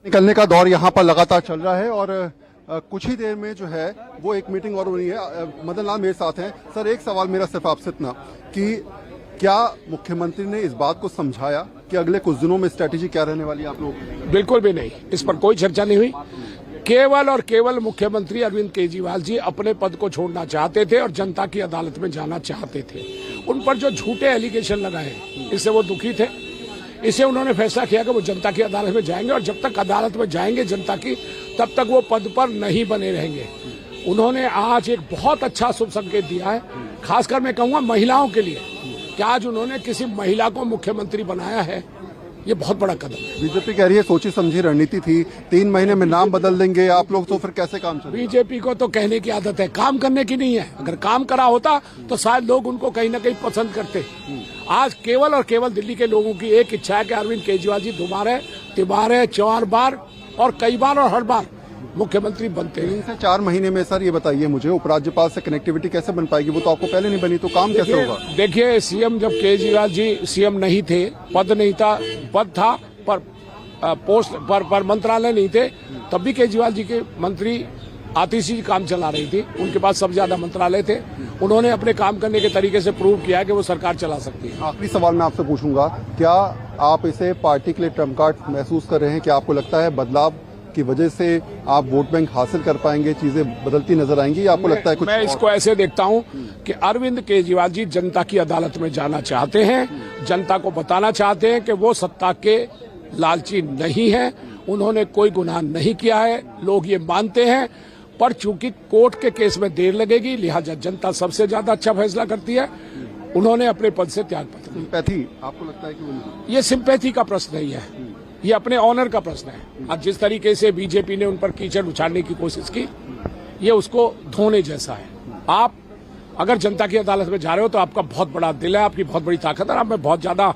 निकलने का दौर यहाँ पर लगातार चल रहा है और कुछ ही देर में जो है वो एक मीटिंग और होनी है। मदन लाल मेरे साथ हैं। सर, एक सवाल मेरा सिर्फ आपसे इतना कि क्या मुख्यमंत्री ने इस बात को समझाया कि अगले कुछ दिनों में स्ट्रैटेजी क्या रहने वाली है आप लोगों की? बिल्कुल भी नहीं, इस पर कोई चर्चा नहीं हुई। केवल और केवल मुख्यमंत्री अरविंद केजरीवाल जी अपने पद को छोड़ना चाहते थे और जनता की अदालत में जाना चाहते थे। उन पर जो झूठे एलिगेशन लगाए इससे वो दुखी थे। इसे उन्होंने फैसला किया कि वो जनता की अदालत में जाएंगे और जब तक अदालत में जाएंगे जनता की, तब तक वो पद पर नहीं बने रहेंगे। उन्होंने आज एक बहुत अच्छा शुभ संकेत दिया है, खासकर मैं कहूंगा महिलाओं के लिए, कि आज उन्होंने किसी महिला को मुख्यमंत्री बनाया है। ये बहुत बड़ा कदम है। बीजेपी कह रही है सोची समझी रणनीति थी, 3 महीने में नाम बदल देंगे आप लोग, तो फिर कैसे काम चलेगा? बीजेपी को तो कहने की आदत है, काम करने की नहीं है। अगर काम करा होता तो शायद लोग उनको कहीं ना कहीं पसंद करते। आज केवल और केवल दिल्ली के लोगों की एक इच्छा है कि अरविंद केजरीवाल जी दोबारा 4 बार और कई बार और हर बार मुख्यमंत्री बनते हैं। 3 से 4 महीने में सर ये बताइए मुझे, उपराज्यपाल से कनेक्टिविटी कैसे बन पाएगी? वो तो आपको पहले नहीं बनी, तो काम कैसे होगा? देखिए, सीएम जब केजरीवाल जी सीएम नहीं थे, पद नहीं था, पद था पर पोस्ट पर मंत्रालय नहीं थे, तब भी केजरीवाल जी के मंत्री आतिशी जी काम चला रही थी। उनके पास सबसे ज्यादा मंत्रालय थे। उन्होंने अपने काम करने के तरीके से प्रूव किया कि वो सरकार चला सकती है। आखिरी सवाल मैं आपसे पूछूंगा, क्या आप इसे पार्टी के लिए ट्रम्प कार्ड महसूस कर रहे हैं? क्या आपको लगता है बदलाव की वजह से आप वोट बैंक हासिल कर पाएंगे, चीजें बदलती नजर आएंगी, या आपको लगता है कुछ? मैं इसको ऐसे देखता हूं कि अरविंद केजरीवाल जी जनता की अदालत में जाना चाहते हैं, जनता को बताना चाहते हैं कि वो सत्ता के लालची नहीं है, उन्होंने कोई गुनाह नहीं किया है, लोग ये मानते हैं। पर चूंकि कोर्ट के केस में देर लगेगी, लिहाजा जनता सबसे ज्यादा अच्छा फैसला करती है। उन्होंने अपने पद से त्यागपत्र। सिंपैथी आपको लगता है कि ये सिंपैथी का प्रश्न नहीं है, ये अपने ऑनर का प्रश्न है। आज जिस तरीके से बीजेपी ने उन पर कीचड़ उछालने की कोशिश की, ये उसको धोने जैसा है। आप अगर जनता की अदालत में जा रहे हो तो आपका बहुत बड़ा दिल है, आपकी बहुत बड़ी ताकत है, आप में बहुत ज्यादा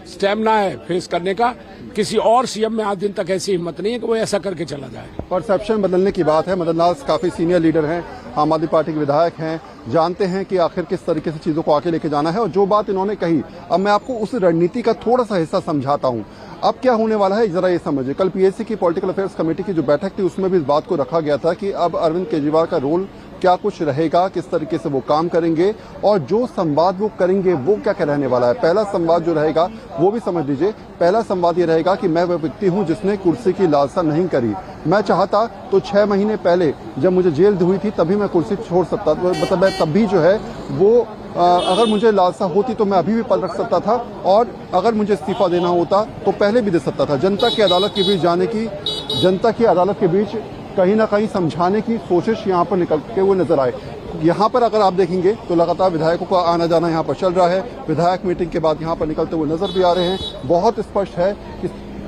स्टेमिना है फेस करने का। किसी और सीएम में आज दिन तक ऐसी हिम्मत नहीं है कि वो ऐसा करके चला जाए। परसेप्शन बदलने की बात है। मदन लाल काफी सीनियर लीडर हैं, आम आदमी पार्टी के विधायक हैं, जानते हैं कि आखिर किस तरीके से चीजों को आगे लेके जाना है। और जो बात इन्होंने कही, अब मैं आपको उस रणनीति का थोड़ा सा हिस्सा समझाता हूं। अब क्या होने वाला है जरा ये समझिए। कल पीएससी की पॉलिटिकल अफेयर्स कमेटी की जो बैठक थी, उसमें भी इस बात को रखा गया था कि अब अरविंद केजरीवाल का रोल क्या कुछ रहेगा, किस तरीके से वो काम करेंगे और जो संवाद वो करेंगे वो क्या क्या रहने वाला है। पहला संवाद जो रहेगा वो भी समझ लीजिए। पहला संवाद ये रहेगा कि मैं वह व्यक्ति हूं जिसने कुर्सी की लालसा नहीं करी। मैं चाहता तो 6 महीने पहले जब मुझे जेल हुई थी तभी मैं कुर्सी छोड़ सकता था, मतलब मैं तब भी जो है वो अगर मुझे लालसा होती तो मैं अभी भी पद रख सकता था, और अगर मुझे इस्तीफा देना होता तो पहले भी दे सकता था। जनता की अदालत के बीच जाने की, जनता की अदालत के बीच कहीं ना कहीं समझाने की कोशिश यहाँ पर निकलते हुए नजर आए। यहाँ पर अगर आप देखेंगे तो लगातार विधायकों का आना जाना यहाँ पर चल रहा है। विधायक मीटिंग के बाद यहाँ पर निकलते हुए नजर भी आ रहे हैं। बहुत स्पष्ट है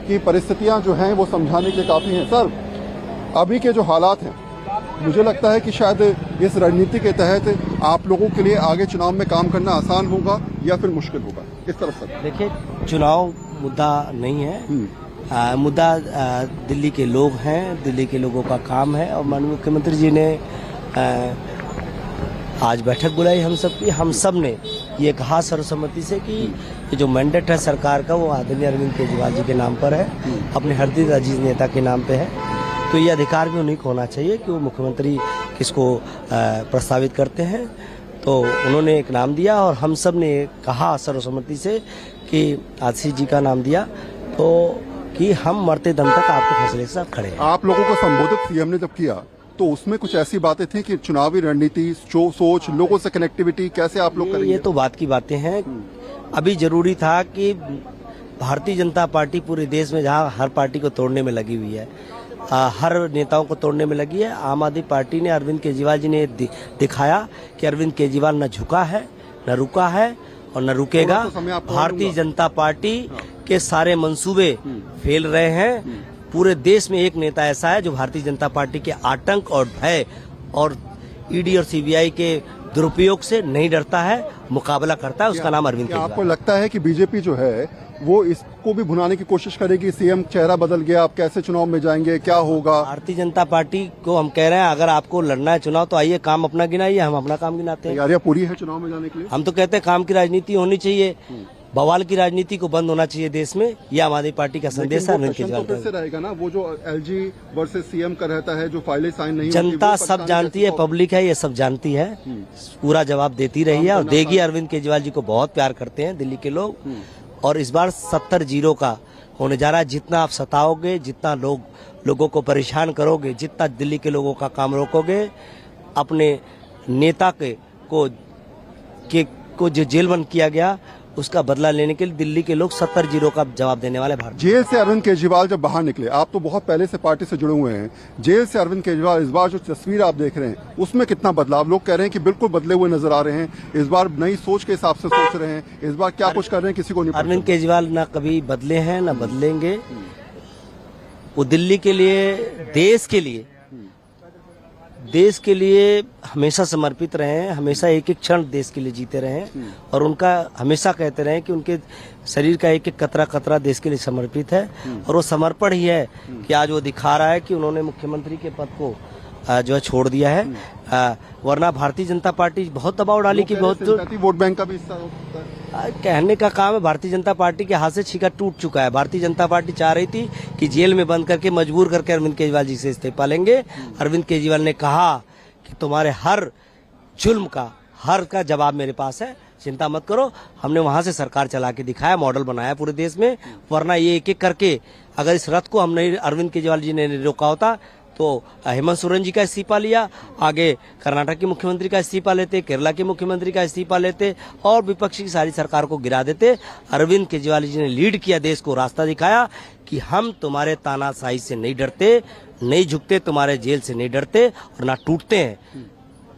कि परिस्थितियाँ जो हैं वो समझाने के काफी हैं। सर, अभी के जो हालात हैं, मुझे लगता है कि शायद इस रणनीति के तहत आप लोगों के लिए आगे चुनाव में काम करना आसान होगा या फिर मुश्किल होगा, इस तरफ से? देखिए, चुनाव मुद्दा नहीं है। मुद्दा दिल्ली के लोग हैं, दिल्ली के लोगों का काम है। और माननीय मुख्यमंत्री जी ने आज बैठक बुलाई हम सब ने ये कहा सर्वसम्मति से कि ये जो मैंडेट है सरकार का वो आदरणीय अरविंद केजरीवाल जी के नाम पर है, अपने हरदीद अजीज नेता के नाम पे है। तो ये अधिकार भी उन्हीं को होना चाहिए कि वो मुख्यमंत्री किसको प्रस्तावित करते हैं। तो उन्होंने एक नाम दिया और हम सब ने कहा सर्वसम्मति से कि आशीष जी का नाम दिया, तो कि हम मरते दम तक आपके फैसले के साथ खड़े हैं। आप लोगों को संबोधित सीएम ने जब किया तो उसमें कुछ ऐसी बातें थी कि चुनावी रणनीति, सोच, लोगों से कनेक्टिविटी कैसे आप लोग करेंगे? ये तो बात की बातें हैं। अभी जरूरी था कि भारतीय जनता पार्टी पूरे देश में जहां हर पार्टी को तोड़ने में लगी हुई है, हर नेताओं को तोड़ने में लगी है, आम आदमी पार्टी ने, अरविंद केजरीवाल जी ने दिखाया कि अरविंद केजरीवाल न झुका है, न रुका है और न रुकेगा। भारतीय जनता पार्टी के सारे मंसूबे फेल रहे हैं। पूरे देश में एक नेता ऐसा है जो भारतीय जनता पार्टी के आतंक और भय और ईडी और सीबीआई के दुरुपयोग से नहीं डरता है, मुकाबला करता है। उसका नाम अरविंद केजरीवाल। आपको लगता है कि बीजेपी जो है वो इसको भी भुनाने की कोशिश करेगी? सीएम चेहरा बदल गया, आप कैसे चुनाव में जाएंगे, क्या होगा? भारतीय जनता पार्टी को हम कह रहे हैं, अगर आपको लड़ना है चुनाव तो आइए, काम अपना गिनाइए, हम अपना काम गिनाते हैं। तैयारियां पूरी है चुनाव में जाने के लिए? हम तो कहते हैं काम की राजनीति होनी चाहिए। बवाल की राजनीति को बंद होना चाहिए देश में। ये आम आदमी पार्टी का संदेश है अरविंद प्रश्न तो केजरीवाल फिर से का। रहेगा ना, वो जो एलजी वर्सेस सीएम का रहता है, जो फाइलें साइन नहीं होती, जनता वो सब परेशानी जानती कैसे है, पब्लिक है, ये सब जानती है, पूरा जवाब देती रही है और देगी। अरविंद केजरीवाल जी को बहुत प्यार करते हैं दिल्ली के लोग और इस बार 70-0 का होने जा रहा है। जितना आप सताओगे, जितना लोगों को परेशान करोगे, जितना दिल्ली के लोगों का काम रोकोगे, अपने नेता को जो जेल बंद किया गया उसका बदला लेने के लिए दिल्ली के लोग 70-0 का जवाब देने वाले भारत। जेल से अरविंद केजरीवाल जब बाहर निकले, आप तो बहुत पहले से पार्टी से जुड़े हुए हैं, जेल से अरविंद केजरीवाल इस बार जो तस्वीर आप देख रहे हैं उसमें कितना बदलाव? लोग कह रहे हैं कि बिल्कुल बदले हुए नजर आ रहे हैं, इस बार नई सोच के हिसाब से सोच रहे हैं, इस बार क्या कुछ कर रहे हैं किसी को नहीं पता। अरविंद केजरीवाल ना कभी बदले हैं ना बदलेंगे। वो दिल्ली के लिए, देश के लिए हमेशा समर्पित रहे हैं, हमेशा एक एक क्षण देश के लिए जीते रहे हैं और उनका हमेशा कहते रहे कि उनके शरीर का एक एक कतरा देश के लिए समर्पित है और वो समर्पण ही है कि आज वो दिखा रहा है कि उन्होंने मुख्यमंत्री के पद को जो है छोड़ दिया है। वरना भारतीय जनता पार्टी बहुत दबाव डाली कि बहुत वोट बैंक का भी हिस्सा होता है। कहने का काम है, भारतीय जनता पार्टी के हाथ से छीका टूट चुका है। भारतीय जनता पार्टी चाह रही थी कि जेल में बंद करके मजबूर करके अरविंद केजरीवाल जी से इस्तीफा लेंगे। अरविंद केजरीवाल ने कहा कि तुम्हारे हर जुल्म का जवाब मेरे पास है, चिंता मत करो। हमने वहां से सरकार चला के दिखाया, मॉडल बनाया पूरे देश में। वरना ये एक एक करके अगर इस रथ को हमने अरविंद केजरीवाल जी ने रोका होता तो हेमंत सोरेन जी का इस्तीफा लिया, आगे कर्नाटक के मुख्यमंत्री का इस्तीफा लेते, केरला के मुख्यमंत्री का इस्तीफा लेते और विपक्षी की सारी सरकार को गिरा देते। अरविंद केजरीवाल जी ने लीड किया, देश को रास्ता दिखाया कि हम तुम्हारे तानाशाही से नहीं डरते, नहीं झुकते, तुम्हारे जेल से नहीं डरते और ना टूटते हैं।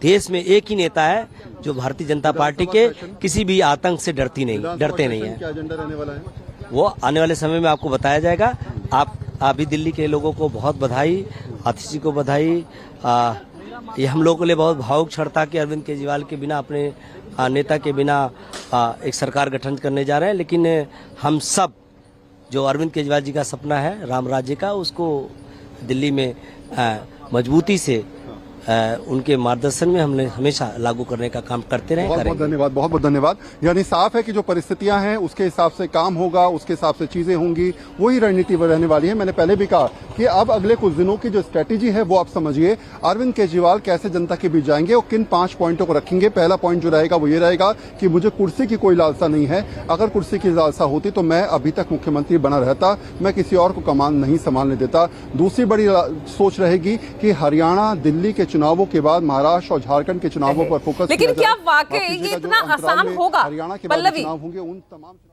देश में एक ही नेता है जो भारतीय जनता पार्टी के किसी भी आतंक से डरते नहीं है। क्या एजेंडा रहने वाला है वो आने वाले समय में आपको बताया जाएगा। आप भी दिल्ली के लोगों को बहुत बधाई, आतिश जी को बधाई। ये हम लोगों के लिए बहुत भावुक क्षण था कि अरविंद केजरीवाल के बिना, अपने नेता के बिना एक सरकार गठन करने जा रहे हैं। लेकिन हम सब जो अरविंद केजरीवाल जी का सपना है राम राज्य का, उसको दिल्ली में मजबूती से उनके मार्गदर्शन में हमने हमेशा लागू करने का काम करते रहे। बहुत बहुत धन्यवाद। यानी साफ है कि जो परिस्थितियां हैं उसके हिसाब से काम होगा, उसके हिसाब से चीजें होंगी, वही रणनीति रहने वाली है। मैंने पहले भी कहा कि अब अगले कुछ दिनों की जो स्ट्रेटेजी है वो आप समझिए, अरविंद केजरीवाल कैसे जनता के बीच जाएंगे और किन 5 पॉइंटों को रखेंगे। पहला पॉइंट जो रहेगा वो ये रहेगा कि मुझे कुर्सी की कोई लालसा नहीं है। अगर कुर्सी की लालसा होती तो मैं अभी तक मुख्यमंत्री बना रहता, मैं किसी और को कमान नहीं संभालने देता। दूसरी बड़ी सोच रहेगी कि हरियाणा, दिल्ली के चुनावों के बाद महाराष्ट्र और झारखंड के चुनावों पर फोकस। लेकिन क्या वाकई ये इतना आसान होगा? हरियाणा के बाद चुनाव होंगे उन तमाम